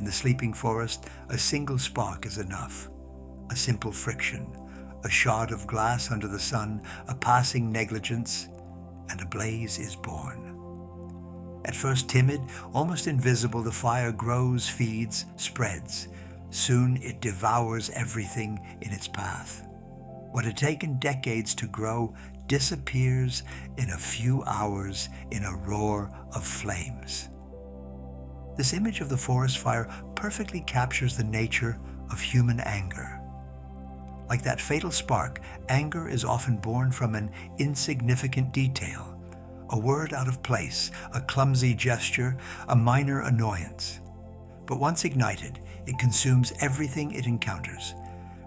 the sleeping forest, a single spark is enough. A simple friction, a shard of glass under the sun, a passing negligence, and a blaze is born. At first timid, almost invisible, the fire grows, feeds, spreads. Soon it devours everything in its path. What had taken decades to grow disappears in a few hours in a roar of flames. This image of the forest fire perfectly captures the nature of human anger. Like that fatal spark, anger is often born from an insignificant detail, a word out of place, a clumsy gesture, a minor annoyance. But once ignited, it consumes everything it encounters.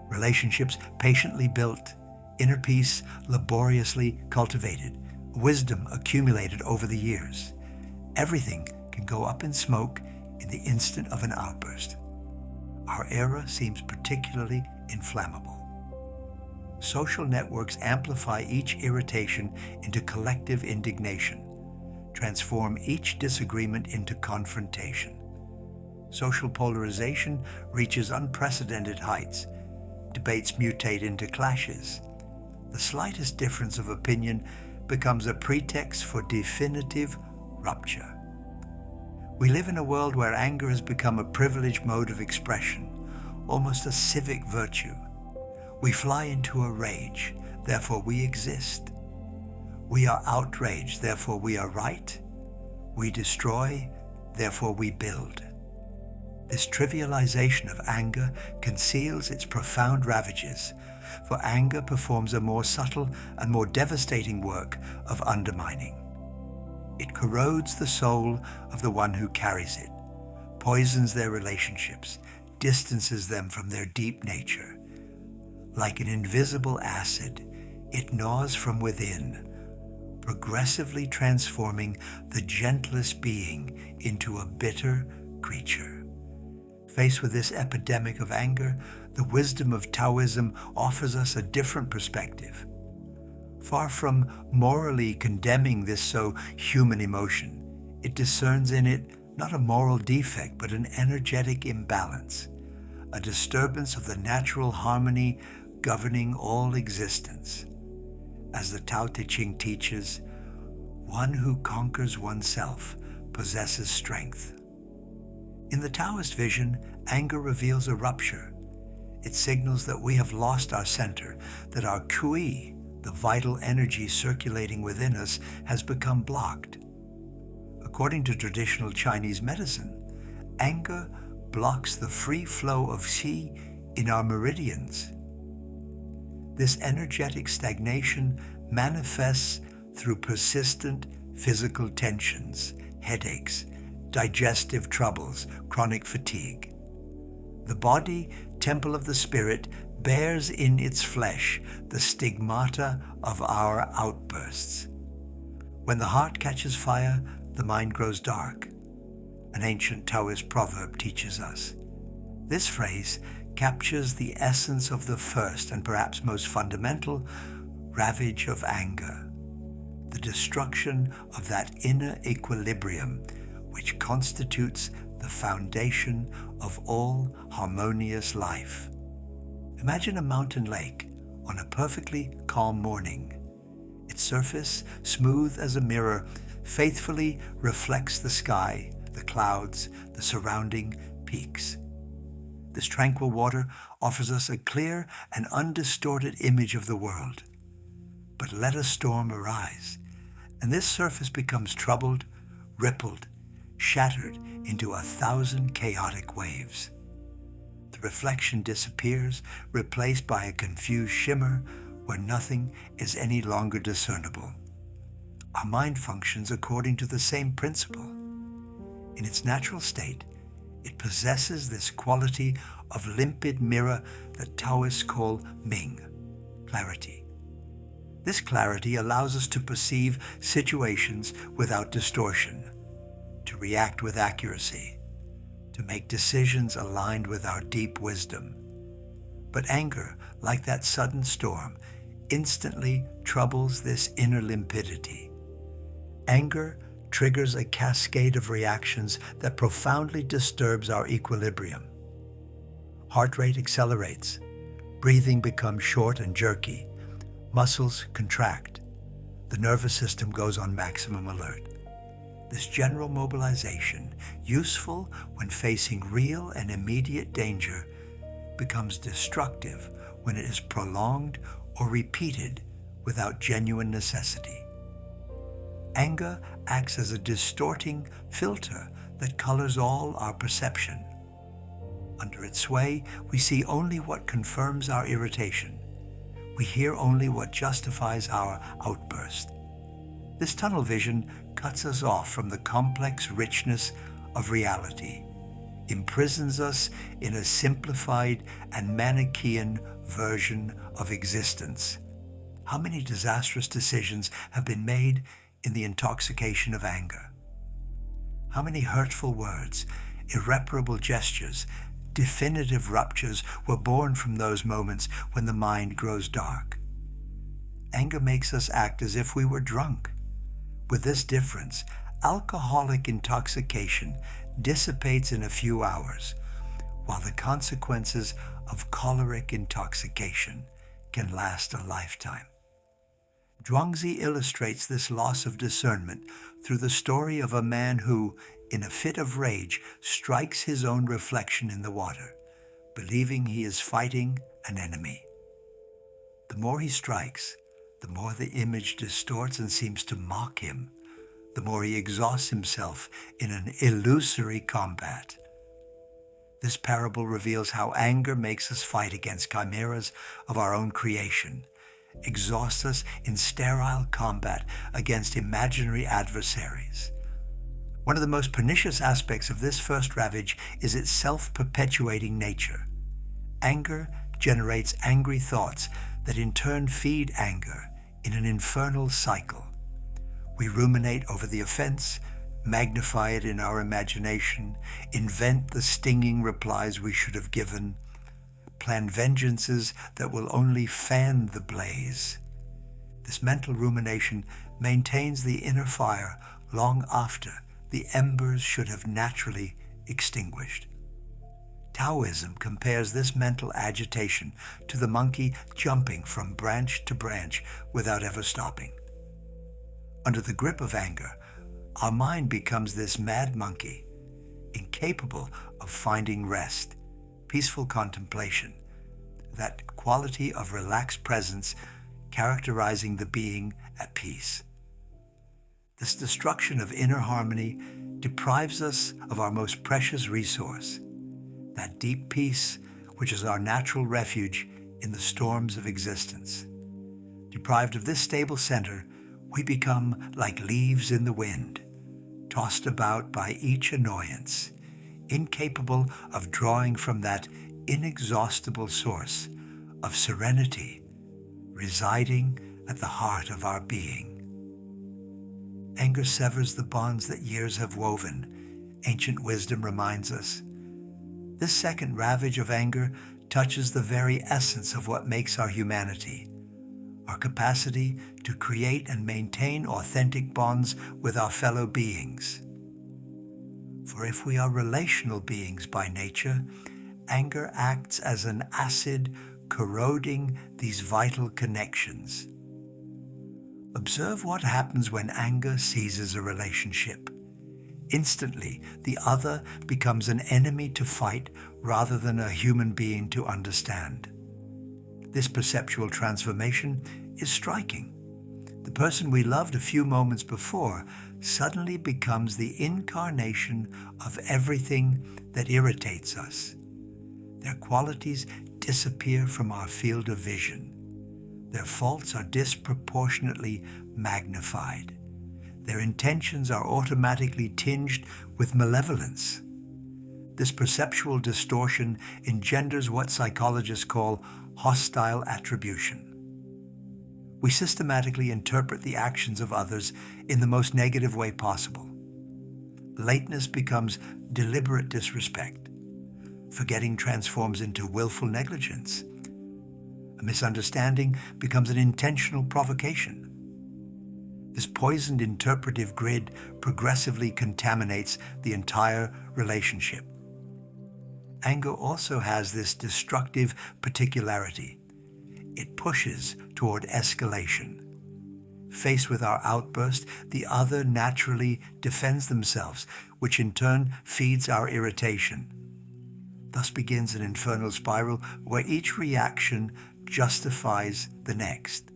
Relationships patiently built, inner peace laboriously cultivated, wisdom accumulated over the years. Everything can go up in smoke in the instant of an outburst. Our era seems particularly inflammable. Social networks amplify each irritation into collective indignation, transform each disagreement into confrontation. Social polarization reaches unprecedented heights. Debates mutate into clashes. The slightest difference of opinion becomes a pretext for definitive rupture. We live in a world where anger has become a privileged mode of expression, almost a civic virtue. We fly into a rage, therefore we exist. We are outraged, therefore we are right. We destroy, therefore we build. This trivialization of anger conceals its profound ravages, for anger performs a more subtle and more devastating work of undermining. It corrodes the soul of the one who carries it, poisons their relationships, distances them from their deep nature. Like an invisible acid, it gnaws from within, progressively transforming the gentlest being into a bitter creature. Faced with this epidemic of anger, the wisdom of Taoism offers us a different perspective. Far from morally condemning this so human emotion, it discerns in it not a moral defect, but an energetic imbalance, a disturbance of the natural harmony governing all existence. As the Tao Te Ching teaches, one who conquers oneself possesses strength. In the Taoist vision, anger reveals a rupture. It signals that we have lost our center, that our kui, the vital energy circulating within us, has become blocked. According to traditional Chinese medicine, anger blocks the free flow of qi in our meridians. This energetic stagnation manifests through persistent physical tensions, headaches, digestive troubles, chronic fatigue. The body, temple of the spirit, bears in its flesh the stigmata of our outbursts. When the heart catches fire, the mind grows dark. An ancient Taoist proverb teaches us. This phrase captures the essence of the first and perhaps most fundamental ravage of anger, the destruction of that inner equilibrium which constitutes the foundation of all harmonious life. Imagine a mountain lake on a perfectly calm morning. Its surface, smooth as a mirror, faithfully reflects the sky, the clouds, the surrounding peaks. This tranquil water offers us a clear and undistorted image of the world. But let a storm arise, and this surface becomes troubled, rippled, shattered into 1,000 chaotic waves. The reflection disappears, replaced by a confused shimmer where nothing is any longer discernible. Our mind functions according to the same principle. In its natural state, it possesses this quality of limpid mirror that Taoists call Ming, clarity. This clarity allows us to perceive situations without distortion, to react with accuracy, to make decisions aligned with our deep wisdom. But anger, like that sudden storm, instantly troubles this inner limpidity. Anger triggers a cascade of reactions that profoundly disturbs our equilibrium. Heart rate accelerates, breathing becomes short and jerky, muscles contract, the nervous system goes on maximum alert. This general mobilization, useful when facing real and immediate danger, becomes destructive when it is prolonged or repeated without genuine necessity. Anger acts as a distorting filter that colors all our perception. Under its sway, we see only what confirms our irritation. We hear only what justifies our outburst. This tunnel vision cuts us off from the complex richness of reality, imprisons us in a simplified and Manichaean version of existence. How many disastrous decisions have been made in the intoxication of anger? How many hurtful words, irreparable gestures, definitive ruptures were born from those moments when the mind grows dark? Anger makes us act as if we were drunk. With this difference, alcoholic intoxication dissipates in a few hours, while the consequences of choleric intoxication can last a lifetime. Zhuangzi illustrates this loss of discernment through the story of a man who, in a fit of rage, strikes his own reflection in the water, believing he is fighting an enemy. The more he strikes, the more the image distorts and seems to mock him, the more he exhausts himself in an illusory combat. This parable reveals how anger makes us fight against chimeras of our own creation, exhausts us in sterile combat against imaginary adversaries. One of the most pernicious aspects of this first ravage is its self-perpetuating nature. Anger generates angry thoughts that in turn feed anger in an infernal cycle. We ruminate over the offense, magnify it in our imagination, invent the stinging replies we should have given, plan vengeances that will only fan the blaze. This mental rumination maintains the inner fire long after the embers should have naturally extinguished. Taoism compares this mental agitation to the monkey jumping from branch to branch without ever stopping. Under the grip of anger, our mind becomes this mad monkey, incapable of finding rest, peaceful contemplation, that quality of relaxed presence characterizing the being at peace. This destruction of inner harmony deprives us of our most precious resource, that deep peace which is our natural refuge in the storms of existence. Deprived of this stable center, we become like leaves in the wind, tossed about by each annoyance, incapable of drawing from that inexhaustible source of serenity residing at the heart of our being. Anger severs the bonds that years have woven, ancient wisdom reminds us. This second ravage of anger touches the very essence of what makes our humanity, our capacity to create and maintain authentic bonds with our fellow beings. For if we are relational beings by nature, anger acts as an acid corroding these vital connections. Observe what happens when anger seizes a relationship. Instantly, the other becomes an enemy to fight rather than a human being to understand. This perceptual transformation is striking. The person we loved a few moments before suddenly becomes the incarnation of everything that irritates us. Their qualities disappear from our field of vision. Their faults are disproportionately magnified. Their intentions are automatically tinged with malevolence. This perceptual distortion engenders what psychologists call hostile attribution. We systematically interpret the actions of others in the most negative way possible. Lateness becomes deliberate disrespect. Forgetting transforms into willful negligence. A misunderstanding becomes an intentional provocation. This poisoned interpretive grid progressively contaminates the entire relationship. Anger also has this destructive particularity. It pushes toward escalation. Faced with our outburst, the other naturally defends themselves, which in turn feeds our irritation. Thus begins an infernal spiral where each reaction justifies the next,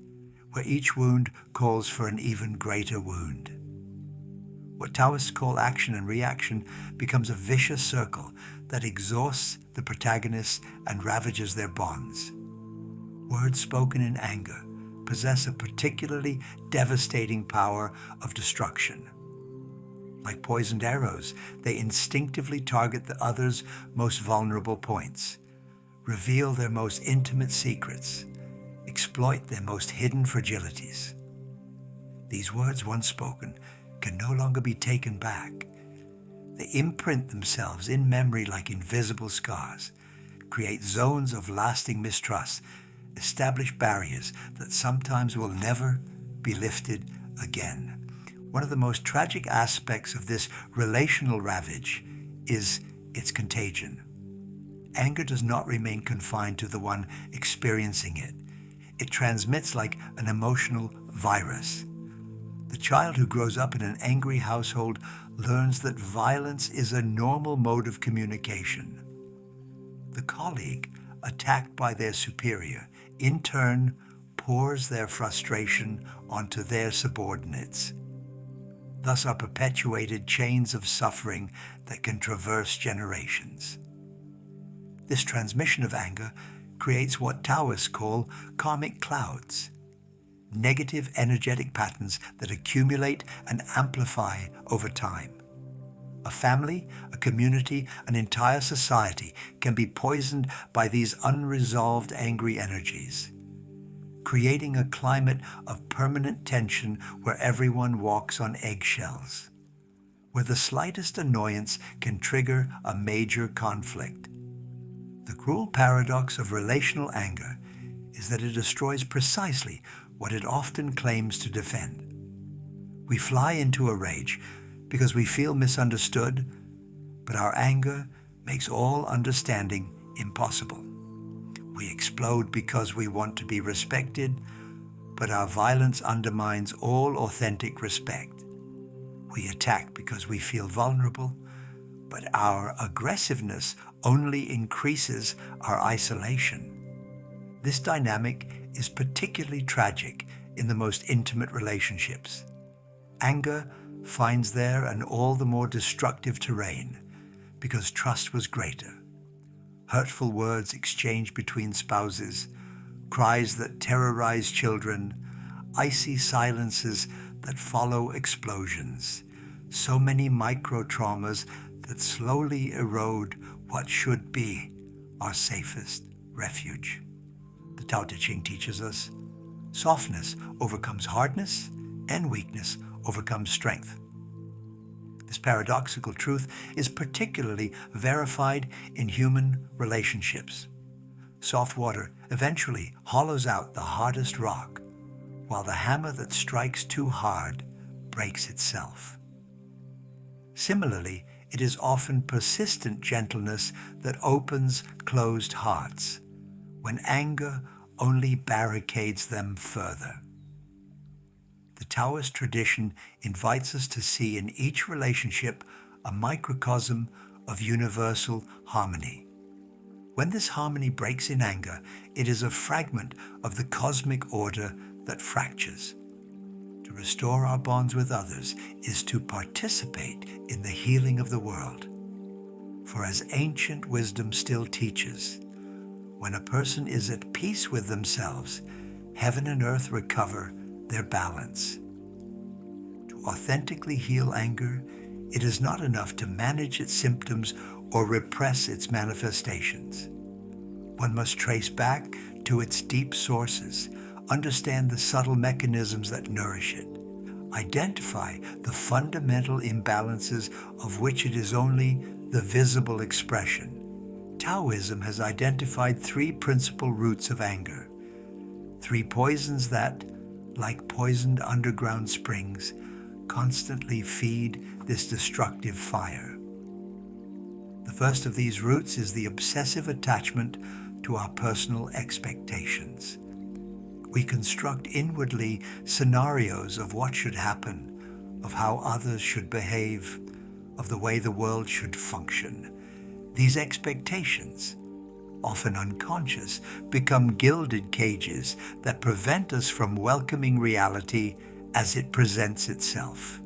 where each wound calls for an even greater wound. What Taoists call action and reaction becomes a vicious circle that exhausts the protagonists and ravages their bonds. Words spoken in anger possess a particularly devastating power of destruction. Like poisoned arrows, they instinctively target the other's most vulnerable points, reveal their most intimate secrets, exploit their most hidden fragilities. These words, once spoken, can no longer be taken back. They imprint themselves in memory like invisible scars, create zones of lasting mistrust, establish barriers that sometimes will never be lifted again. One of the most tragic aspects of this relational ravage is its contagion. Anger does not remain confined to the one experiencing it. It transmits like an emotional virus. The child who grows up in an angry household learns that violence is a normal mode of communication. The colleague, attacked by their superior, in turn pours their frustration onto their subordinates. Thus are perpetuated chains of suffering that can traverse generations. This transmission of anger creates what Taoists call karmic clouds, negative energetic patterns that accumulate and amplify over time. A family, a community, an entire society can be poisoned by these unresolved angry energies, creating a climate of permanent tension where everyone walks on eggshells, where the slightest annoyance can trigger a major conflict. The cruel paradox of relational anger is that it destroys precisely what it often claims to defend. We fly into a rage because we feel misunderstood, but our anger makes all understanding impossible. We explode because we want to be respected, but our violence undermines all authentic respect. We attack because we feel vulnerable, but our aggressiveness only increases our isolation. This dynamic is particularly tragic in the most intimate relationships. Anger finds there an all the more destructive terrain because trust was greater. Hurtful words exchanged between spouses, cries that terrorize children, icy silences that follow explosions. So many micro-traumas that slowly erode what should be our safest refuge. The Tao Te Ching teaches us, softness overcomes hardness and weakness overcomes strength. This paradoxical truth is particularly verified in human relationships. Soft water eventually hollows out the hardest rock, while the hammer that strikes too hard breaks itself. Similarly, it is often persistent gentleness that opens closed hearts, when anger only barricades them further. The Taoist tradition invites us to see in each relationship a microcosm of universal harmony. When this harmony breaks in anger, it is a fragment of the cosmic order that fractures. To restore our bonds with others is to participate in the healing of the world. For as ancient wisdom still teaches, when a person is at peace with themselves, heaven and earth recover their balance. To authentically heal anger, it is not enough to manage its symptoms or repress its manifestations. One must trace back to its deep sources, understand the subtle mechanisms that nourish it, identify the fundamental imbalances of which it is only the visible expression. Taoism has identified three principal roots of anger, three poisons that, like poisoned underground springs, constantly feed this destructive fire. The first of these roots is the obsessive attachment to our personal expectations. We construct inwardly scenarios of what should happen, of how others should behave, of the way the world should function. These expectations, often unconscious, become gilded cages that prevent us from welcoming reality as it presents itself.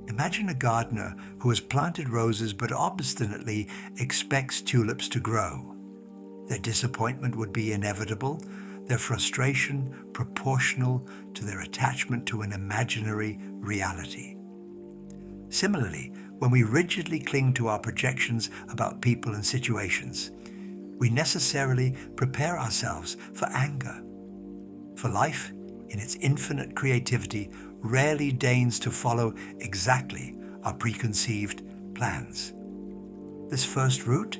Imagine a gardener who has planted roses but obstinately expects tulips to grow. Their disappointment would be inevitable, their frustration proportional to their attachment to an imaginary reality. Similarly, when we rigidly cling to our projections about people and situations, we necessarily prepare ourselves for anger. For life, in its infinite creativity, rarely deigns to follow exactly our preconceived plans. This first root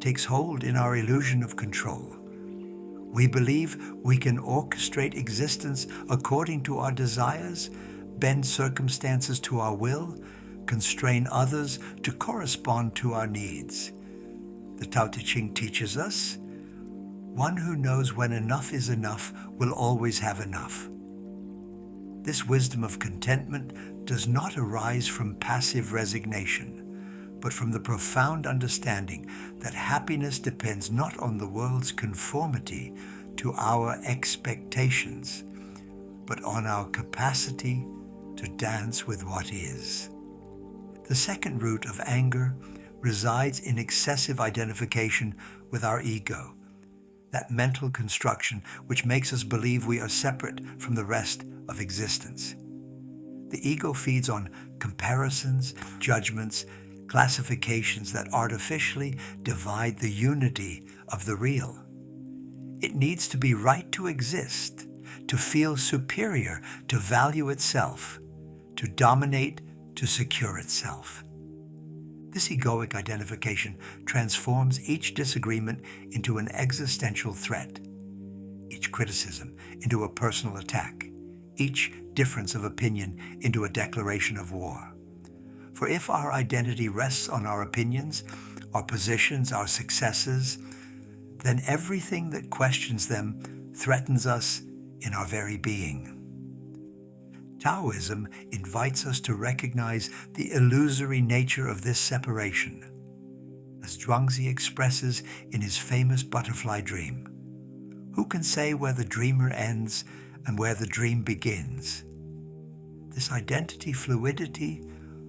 takes hold in our illusion of control. We believe we can orchestrate existence according to our desires, bend circumstances to our will, constrain others to correspond to our needs. The Tao Te Ching teaches us, one who knows when enough is enough will always have enough. This wisdom of contentment does not arise from passive resignation, but from the profound understanding that happiness depends not on the world's conformity to our expectations, but on our capacity to dance with what is. The second root of anger resides in excessive identification with our ego, that mental construction which makes us believe we are separate from the rest of existence. The ego feeds on comparisons, judgments, classifications that artificially divide the unity of the real. It needs to be right to exist, to feel superior, to value itself, to dominate, to secure itself. This egoic identification transforms each disagreement into an existential threat, each criticism into a personal attack, each difference of opinion into a declaration of war. For if our identity rests on our opinions, our positions, our successes, then everything that questions them threatens us in our very being. Taoism invites us to recognize the illusory nature of this separation. As Zhuangzi expresses in his famous butterfly dream, who can say where the dreamer ends and where the dream begins? This identity fluidity,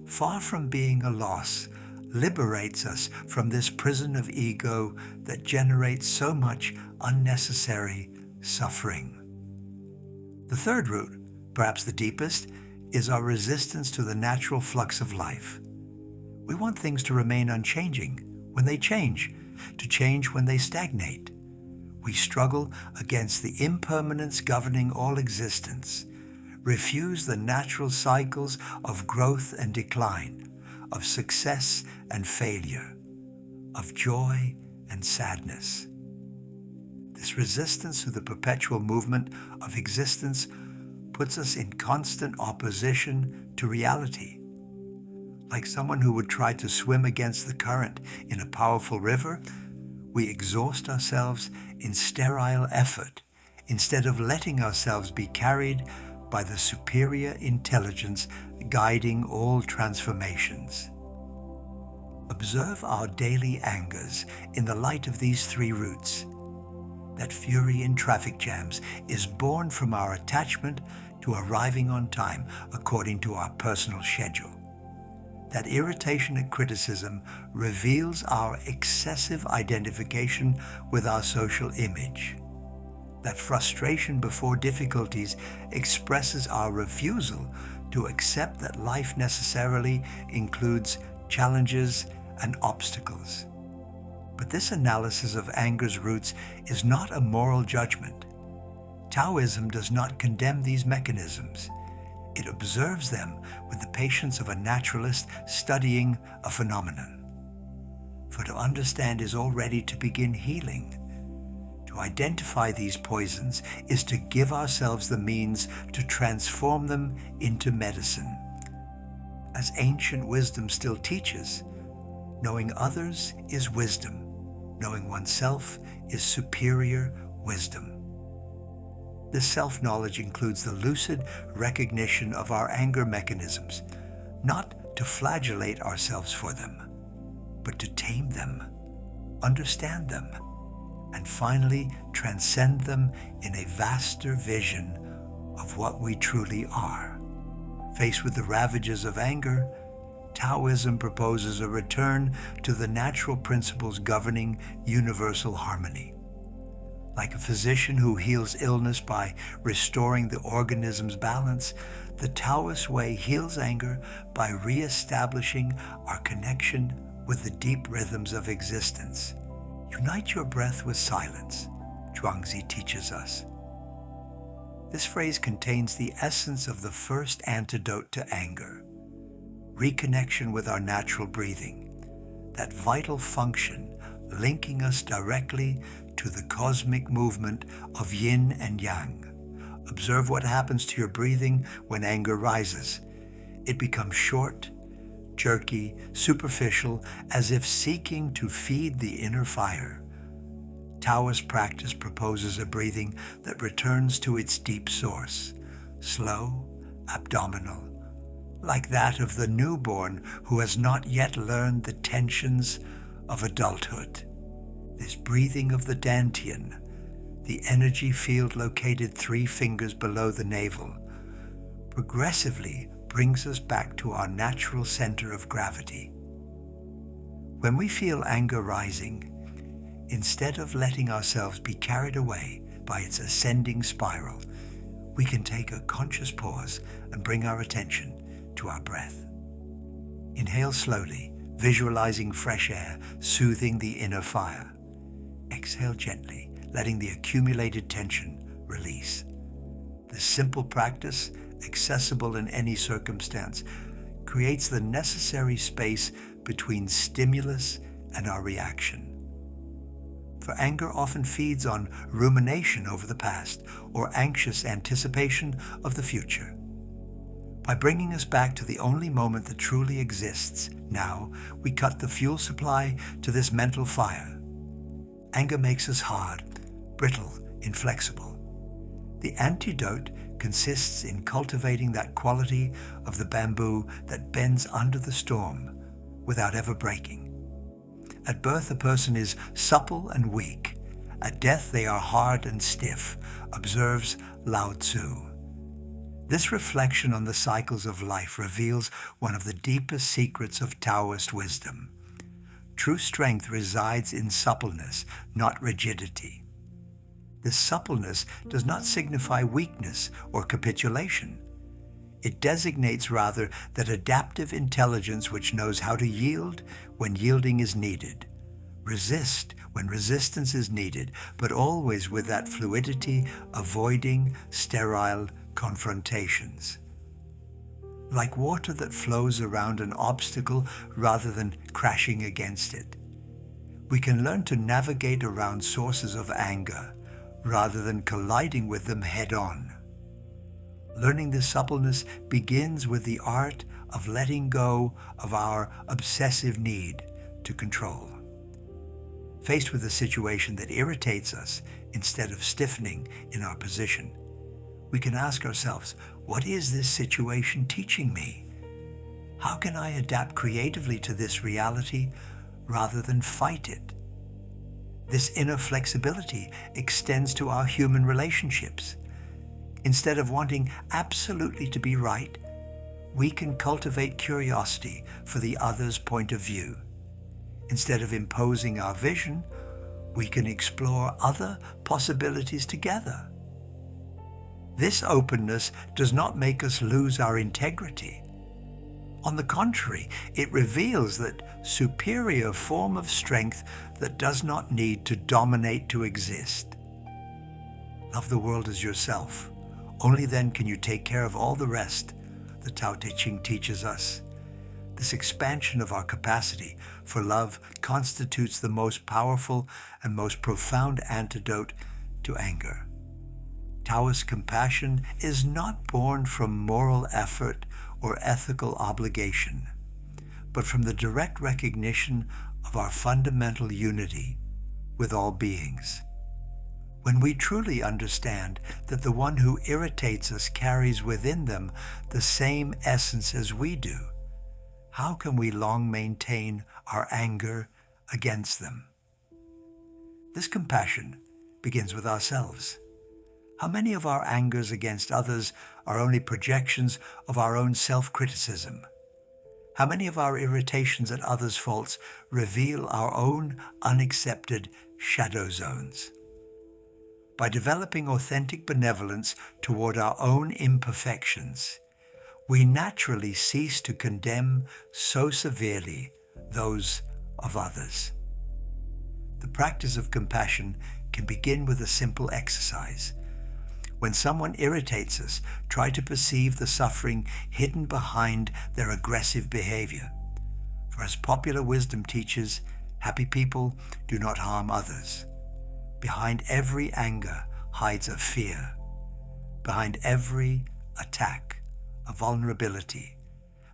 far from being a loss, liberates us from this prison of ego that generates so much unnecessary suffering. The third root, perhaps the deepest, is our resistance to the natural flux of life. We want things to remain unchanging when they change, to change when they stagnate. We struggle against the impermanence governing all existence, refuse the natural cycles of growth and decline, of success and failure, of joy and sadness. This resistance to the perpetual movement of existence puts us in constant opposition to reality. Like someone who would try to swim against the current in a powerful river, we exhaust ourselves in sterile effort instead of letting ourselves be carried by the superior intelligence guiding all transformations. Observe our daily angers in the light of these three roots. That fury in traffic jams is born from our attachment to arriving on time according to our personal schedule. That irritation at criticism reveals our excessive identification with our social image. That frustration before difficulties expresses our refusal to accept that life necessarily includes challenges and obstacles. But this analysis of anger's roots is not a moral judgment. Taoism does not condemn these mechanisms. It observes them with the patience of a naturalist studying a phenomenon. For to understand is already to begin healing. To To identify these poisons is to give ourselves the means to transform them into medicine. As ancient wisdom still teaches, knowing others is wisdom. Knowing oneself is superior wisdom. This self-knowledge includes the lucid recognition of our anger mechanisms, not to flagellate ourselves for them, but to tame them, understand them, and finally transcend them in a vaster vision of what we truly are. Faced with the ravages of anger, Taoism proposes a return to the natural principles governing universal harmony. Like a physician who heals illness by restoring the organism's balance, the Taoist way heals anger by re-establishing our connection with the deep rhythms of existence. Unite your breath with silence, Zhuangzi teaches us. This phrase contains the essence of the first antidote to anger: reconnection with our natural breathing, that vital function linking us directly to the cosmic movement of yin and yang. Observe what happens to your breathing when anger rises. It becomes short, jerky, superficial, as if seeking to feed the inner fire. Taoist practice proposes a breathing that returns to its deep source, slow, abdominal, like that of the newborn who has not yet learned the tensions of adulthood. This breathing of the dantian, the energy field located 3 fingers below the navel, progressively brings us back to our natural center of gravity. When we feel anger rising, instead of letting ourselves be carried away by its ascending spiral, we can take a conscious pause and bring our attention to our breath. Inhale slowly, visualizing fresh air, soothing the inner fire. Exhale gently, letting the accumulated tension release. This simple practice, accessible in any circumstance, creates the necessary space between stimulus and our reaction. For anger often feeds on rumination over the past or anxious anticipation of the future. By bringing us back to the only moment that truly exists, now we cut the fuel supply to this mental fire. Anger makes us hard, brittle, inflexible. The antidote consists in cultivating that quality of the bamboo that bends under the storm without ever breaking. At birth, a person is supple and weak. At death, they are hard and stiff, observes Lao Tzu. This reflection on the cycles of life reveals one of the deepest secrets of Taoist wisdom. True strength resides in suppleness, not rigidity. This suppleness does not signify weakness or capitulation. It designates rather that adaptive intelligence which knows how to yield when yielding is needed, resist when resistance is needed, but always with that fluidity, avoiding sterile confrontations. Like water that flows around an obstacle rather than crashing against it, we can learn to navigate around sources of anger rather than colliding with them head-on. Learning this suppleness begins with the art of letting go of our obsessive need to control. Faced with a situation that irritates us, instead of stiffening in our position, we can ask ourselves, what is this situation teaching me? How can I adapt creatively to this reality rather than fight it? This inner flexibility extends to our human relationships. Instead of wanting absolutely to be right, we can cultivate curiosity for the other's point of view. Instead of imposing our vision, we can explore other possibilities together. This openness does not make us lose our integrity. On the contrary, it reveals that superior form of strength that does not need to dominate to exist. Love the world as yourself. Only then can you take care of all the rest, the Tao Te Ching teaches us. This expansion of our capacity for love constitutes the most powerful and most profound antidote to anger. Taoist compassion is not born from moral effort or ethical obligation, but from the direct recognition of our fundamental unity with all beings. When we truly understand that the one who irritates us carries within them the same essence as we do, how can we long maintain our anger against them? This compassion begins with ourselves. How many of our angers against others are only projections of our own self-criticism? How many of our irritations at others' faults reveal our own unaccepted shadow zones? By developing authentic benevolence toward our own imperfections, we naturally cease to condemn so severely those of others. The practice of compassion can begin with a simple exercise. When someone irritates us, try to perceive the suffering hidden behind their aggressive behavior. For as popular wisdom teaches, happy people do not harm others. Behind every anger hides a fear. Behind every attack, a vulnerability.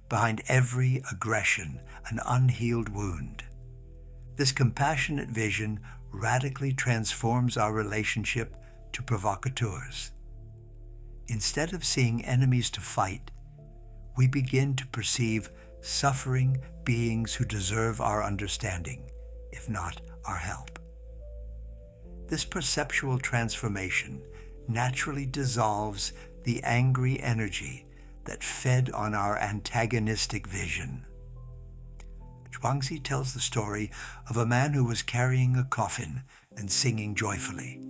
Behind every aggression, an unhealed wound. This compassionate vision radically transforms our relationship to provocateurs. Instead of seeing enemies to fight, we begin to perceive suffering beings who deserve our understanding, if not our help. This perceptual transformation naturally dissolves the angry energy that fed on our antagonistic vision. Zhuangzi tells the story of a man who was carrying a coffin and singing joyfully.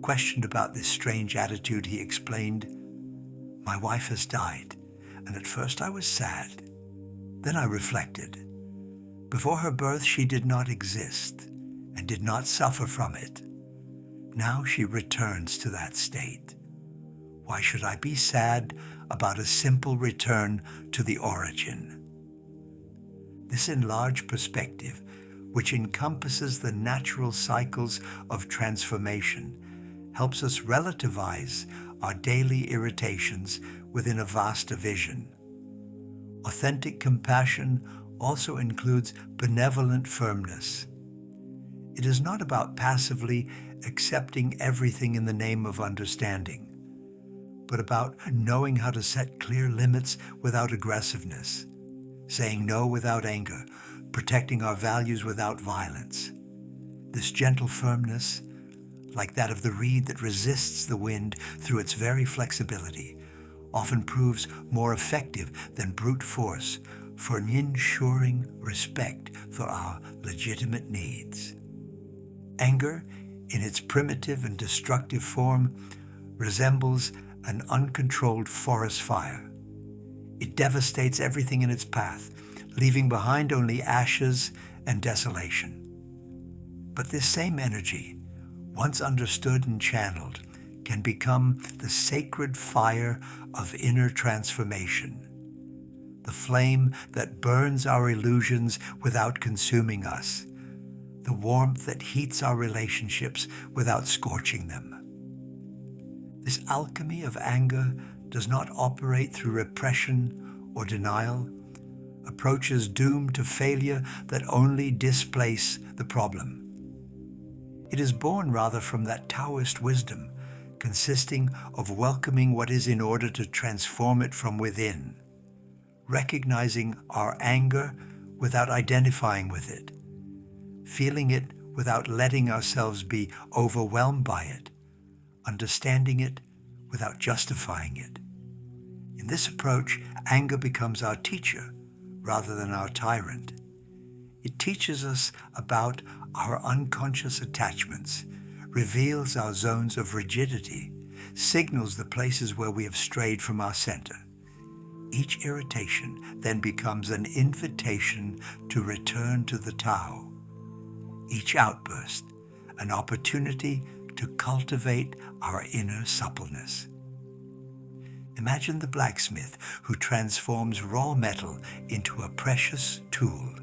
Questioned about this strange attitude, he explained, "My wife has died, and at first I was sad. Then I reflected. Before her birth she did not exist and did not suffer from it. Now she returns to that state. Why should I be sad about a simple return to the origin?" This enlarged perspective, which encompasses the natural cycles of transformation, helps us relativize our daily irritations within a vaster vision. Authentic compassion also includes benevolent firmness. It is not about passively accepting everything in the name of understanding, but about knowing how to set clear limits without aggressiveness, saying no without anger, protecting our values without violence. This gentle firmness, like that of the reed that resists the wind through its very flexibility, often proves more effective than brute force for ensuring respect for our legitimate needs. Anger, in its primitive and destructive form, resembles an uncontrolled forest fire. It devastates everything in its path, leaving behind only ashes and desolation. But this same energy, once understood and channeled, can become the sacred fire of inner transformation, the flame that burns our illusions without consuming us, the warmth that heats our relationships without scorching them. This alchemy of anger does not operate through repression or denial, approaches doomed to failure that only displace the problem. It is born rather from that Taoist wisdom, consisting of welcoming what is in order to transform it from within, recognizing our anger without identifying with it, feeling it without letting ourselves be overwhelmed by it, understanding it without justifying it. In this approach, anger becomes our teacher rather than our tyrant. It teaches us about our unconscious attachments, reveals our zones of rigidity, signals the places where we have strayed from our center. Each irritation then becomes an invitation to return to the Tao. Each outburst, an opportunity to cultivate our inner suppleness. Imagine the blacksmith who transforms raw metal into a precious tool.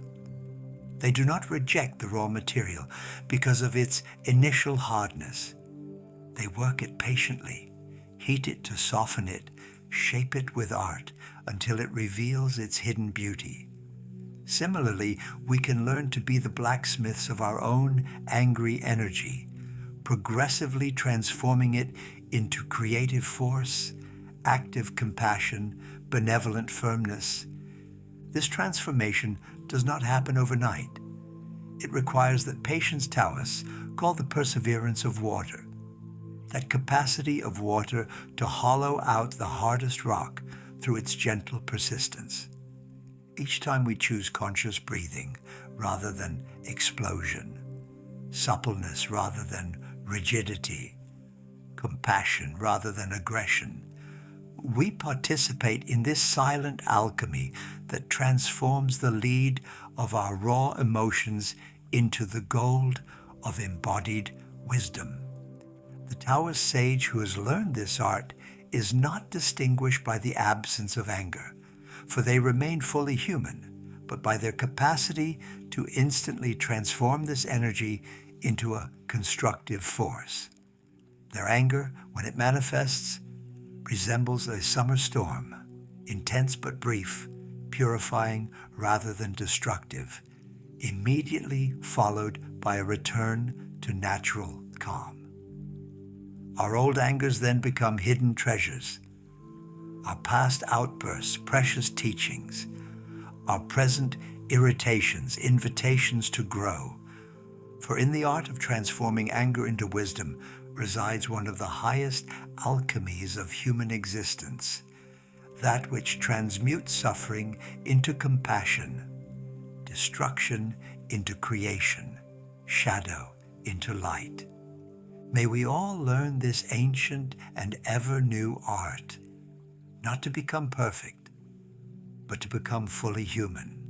They do not reject the raw material because of its initial hardness. They work it patiently, heat it to soften it, shape it with art until it reveals its hidden beauty. Similarly, we can learn to be the blacksmiths of our own angry energy, progressively transforming it into creative force, active compassion, benevolent firmness. This transformation does not happen overnight. It requires that patience Taoists call the perseverance of water, that capacity of water to hollow out the hardest rock through its gentle persistence. Each time we choose conscious breathing rather than explosion, suppleness rather than rigidity, compassion rather than aggression, we participate in this silent alchemy that transforms the lead of our raw emotions into the gold of embodied wisdom. The Taoist sage who has learned this art is not distinguished by the absence of anger, for they remain fully human, but by their capacity to instantly transform this energy into a constructive force. Their anger, when it manifests, resembles a summer storm, intense but brief, purifying rather than destructive, immediately followed by a return to natural calm. Our old angers then become hidden treasures, our past outbursts, precious teachings, our present irritations, invitations to grow. For in the art of transforming anger into wisdom resides one of the highest alchemies of human existence, that which transmutes suffering into compassion, destruction into creation, shadow into light. May we all learn this ancient and ever-new art, not to become perfect, but to become fully human.